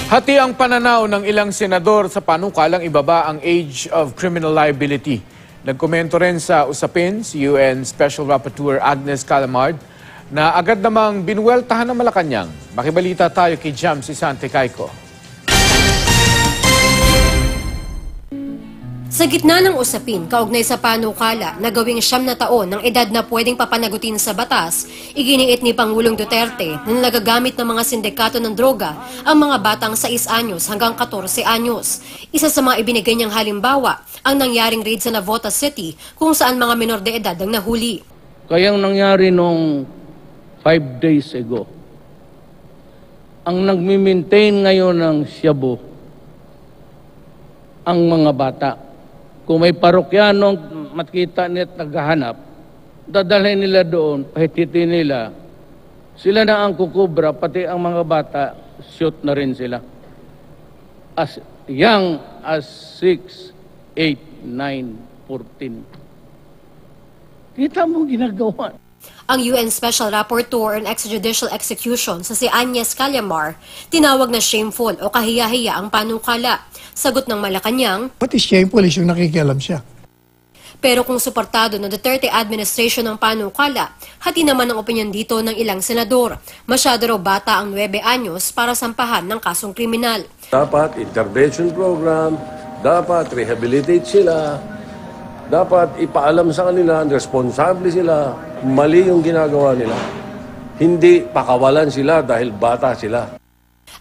Hati ang pananaw ng ilang senador sa panukalang ibaba ang age of criminal liability. Nagkomento rin sa usapin si UN Special Rapporteur Agnes Callamard na agad namang binuweltahan ng Malacanang. Makibalita tayo kay Jam si Sante Caico. Sa gitna ng usapin, kaugnay sa panukala na gawing 9 na taon ng edad na pwedeng papanagutin sa batas, iginiit ni Pangulong Duterte na nagagamit ng mga sindikato ng droga ang mga batang 6 anyos hanggang 14 anyos. Isa sa mga ibinigay niyang halimbawa ang nangyaring raid sa Navotas City kung saan mga menor de edad ang nahuli. Kayang nangyari nung 5 days ago, ang nagmi-maintain ngayon ng Shabu ang mga bata. Kung may parokyanong makita nila at naghahanap, dadalhin nila doon, pahititin nila. Sila na ang kukubra, pati ang mga bata, shoot na rin sila. As young as 6, 8, 9, 14. Kita mo ginagawa. Ang UN Special Rapporteur on Extrajudicial Execution sa si Agnes Callamard, tinawag na shameful o kahiya-hiya ang panukala. Sagot ng Malacanang, What is shameful is yung nakikialam siya. pero kung suportado ng Duterte administration ng panukala, hati naman ang opinyon dito ng ilang senador. Masyado raw bata ang 9 anyos para sampahan ng kasong kriminal. Dapat intervention program, dapat rehabilitate sila, dapat ipaalam sa kanila, responsable sila, mali yung ginagawa nila. Hindi pakawalan sila dahil bata sila.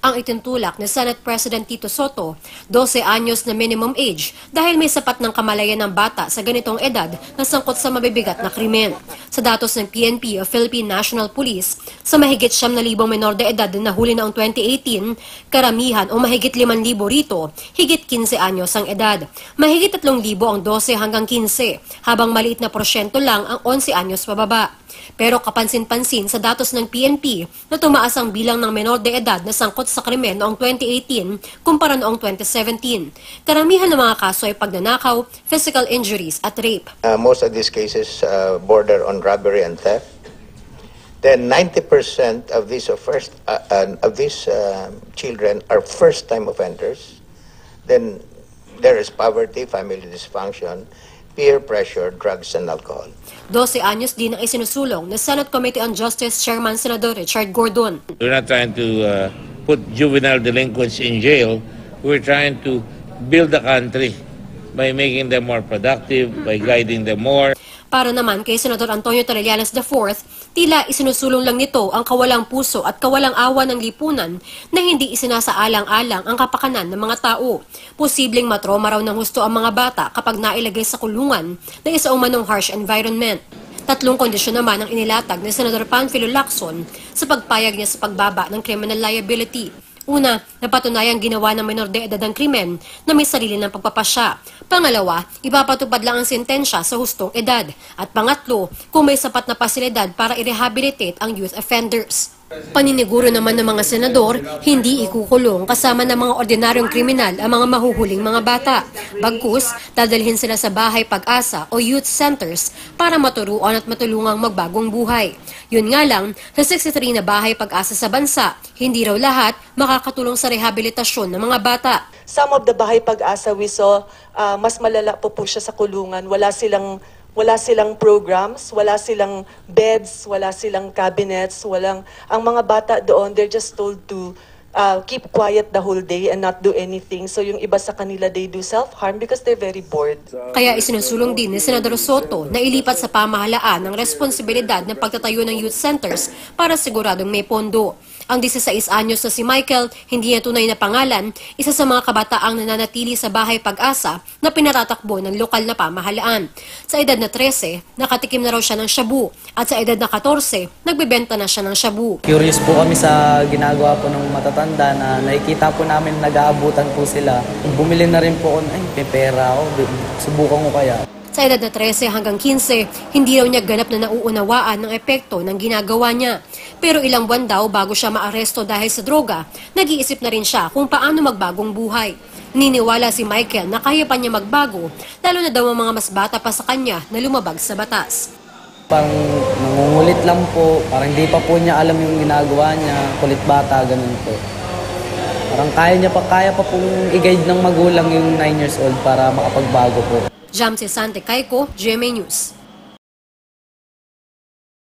Ang itinutulak ni Senate President Tito Soto, 12 anyos na minimum age dahil may sapat ng kamalayan ng bata sa ganitong edad na sangkot sa mabibigat na krimen. Sa datos ng PNP o Philippine National Police, sa mahigit 9,000 menor de edad na nahuli noong 2018, karamihan o mahigit 5,000 rito, higit 15 anyos ang edad. Mahigit 3,000 ang 12 hanggang 15, habang maliit na porsyento lang ang 11 anyos pababa. Pero kapansin-pansin sa datos ng PNP na tumaas ang bilang ng menor de edad na sangkot sa krimen noong 2018 kumpara noong 2017. Karamihan ng mga kaso ay pagnanakaw, physical injuries at rape. Most of these cases border on robbery and theft. Then 90% of these children are first-time offenders. Then there is poverty, family dysfunction, peer pressure, drugs, and alcohol. 12 anyos din ang isinusulong na Senate Committee on Justice Chairman Senador Richard Gordon. We're not trying to put juvenile delinquents in jail. We're trying to build the country by making them more productive, by guiding them more. Para naman kay Senador Antonio Trillanes IV, tila isinusulong lang nito ang kawalang puso at kawalang awa ng lipunan na hindi isinasaalang-alang ang kapakanan ng mga tao. Posibleng matroma raw ng husto ang mga bata kapag nailagay sa kulungan na isa umanong harsh environment. 3 kondisyon naman ang inilatag ni Senador Panfilo Lacson sa pagpayag niya sa pagbaba ng criminal liability. Una, napatunayang ginawa ng menor de edad ang krimen na may sarili ng pagpapasya. Pangalawa, ipapatupad lang ang sentensya sa hustong edad. At pangatlo, kung may sapat na pasilidad para i-rehabilitate ang youth offenders. Paniniguro naman ng mga senador, hindi ikukulong kasama ng mga ordinaryong kriminal ang mga mahuhuling mga bata. Bagkus, dadalhin sila sa bahay pag-asa o youth centers para maturuan at matulungang magbagong buhay. Yun nga lang, sa 63 na bahay pag-asa sa bansa, hindi raw lahat makakatulong sa rehabilitasyon ng mga bata. Some of the bahay pag-asa we saw, mas malala po siya sa kulungan. Wala silang programs, wala silang beds, wala silang cabinets, ang mga bata doon, they're just told to keep quiet the whole day and not do anything. So yung iba sa kanila, they do self-harm because they're very bored. Kaya isinusulong din ni Senador Soto na ilipat sa pamahalaan ang responsibilidad ng pagtatayo ng youth centers para siguradong may pondo. Ang 16 anyos na si Michael, hindi niya tunay na pangalan, isa sa mga kabataang nananatili sa bahay pag-asa na pinatatakbo ng lokal na pamahalaan. Sa edad na 13, nakatikim na raw siya ng shabu at sa edad na 14, nagbebenta na siya ng shabu. Curious po kami sa ginagawa po ng matatanda na nakikita po namin nag-aabutan po sila. Bumili na rin po ako, may pera ako, subukan ko kaya. Sa edad na 13 hanggang 15, hindi raw niya ganap na nauunawaan ng epekto ng ginagawa niya. Pero ilang buwan daw bago siya maaresto dahil sa droga, nag-iisip na rin siya kung paano magbagong buhay. Niniwala si Michael na kaya pa niya magbago, lalo na daw ang mga mas bata pa sa kanya na lumabag sa batas. Parang nangungulit lang po, parang hindi pa po niya alam yung ginagawa niya, kulit bata, ganun po. Parang kaya pa pong i-guide ng magulang yung 9 years old para makapagbago po. Jamse Sante Kaiko, GMA News.